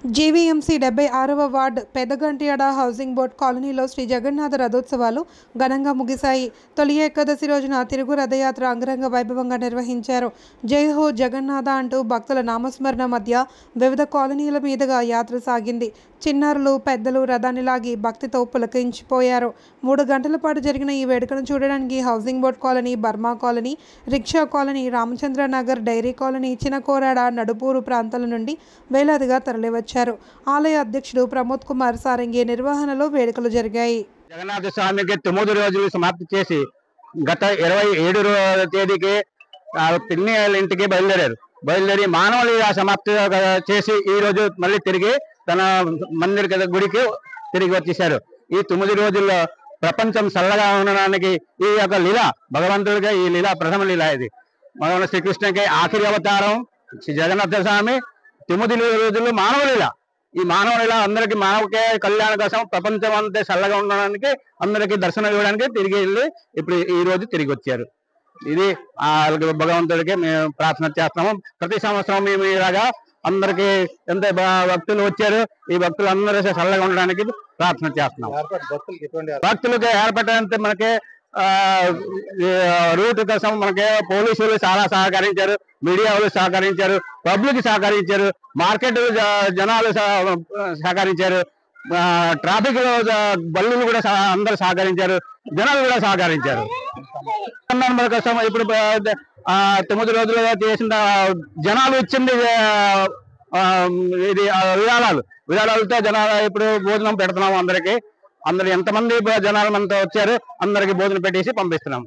GVMC 76వ ward Pedagantyada housing board కాలనీలో శ్రీ జగన్నాథ రథోత్సవాలు ఘనంగా ముగిశాయి. తొలి ఏకాదశి రోజున తిరుగు రథయాత్ర అంగరంగ వైభవంగా నిర్వహించారు. జై హో జగన్నాథ అంటూ భక్తుల నామస్మరణ మధ్య వివిధ కాలనీల మీదుగా యాత్ర సాగింది. చిన్నారులు, పెద్దలు రథాన్ని లాగి భక్తితో పులకించిపోయారు. 3 గంటల పాటు జరిగిన ఈ వేడుకను చూడడానికి housing board colony, Burma colony, rickshaw colony, Ramachandra Nagar, dairy colony, Chinakorada, Nadupuru ప్రాంతాల నుండి వేలాదిగా తరలివచ్చారు. ఆలయ అధ్యక్షుడు ప్రమోద్ కుమార్ సారంగి నిర్వహణలో వేడుకలు జరిగాయి. జగన్నాథ స్వామికి 9 రోజులు సమాప్తి చేసి గత 27వ తేదీకి పిన్ని వాళ్ళ ఇంటికి బయలుదేరి మానవలీలా సమాప్తి చేసి ఈ రోజు మళ్ళీ తిరిగి తన మందిర గుడికి తిరిగి వచ్చేసారు. ఈ 9 రోజుల్లో ప్రపంచం చల్లగా ఉండడానికి ఈ యొక్క లీల భగవంతుడిగా ఈ లీల ప్రథమ లీల. ఇది భగవాన్ శ్రీకృష్ణకి ఆఖరి అవతారం శ్రీ జగన్నాథ స్వామి. 9 రోజుల్లో మానవలీల. ఈ మానవలీల అందరికి మానవకే కళ్యాణ కోసం ప్రపంచం అంతా చల్లగా ఉండడానికి అందరికి దర్శనం ఇవ్వడానికి తిరిగి వెళ్ళి ఇప్పుడు ఈ రోజు తిరిగి వచ్చారు. ఇది భగవంతుడికి మేము ప్రార్థన చేస్తున్నాము. ప్రతి సంవత్సరం మేము ఇలాగా అందరికి ఎంత భక్తులు వచ్చారు, ఈ భక్తులు అందరూ చల్లగా ఉండడానికి ప్రార్థన చేస్తున్నాం. భక్తులకి ఏర్పడడానికి మనకి రూట్ కోసం మనకి పోలీసులు చాలా సహకరించారు, మీడియా వాళ్ళు సహకరించారు, పబ్లిక్ సహకరించారు, మార్కెట్ జనాలు సహకరించారు, ట్రాఫిక్ బల్లులు కూడా అందరూ సహకరించారు, జనాలు కూడా సహకరించారు. కోసం ఇప్పుడు 9 రోజులుగా చేసిన జనాలు ఇచ్చింది ఇది విరాళాలతో జనాలు ఇప్పుడు భోజనం పెడుతున్నాము అందరికి. అందరు ఎంతమంది జనాలు మనతో వచ్చారు అందరికి భోజనం పెట్టేసి పంపిస్తున్నాము.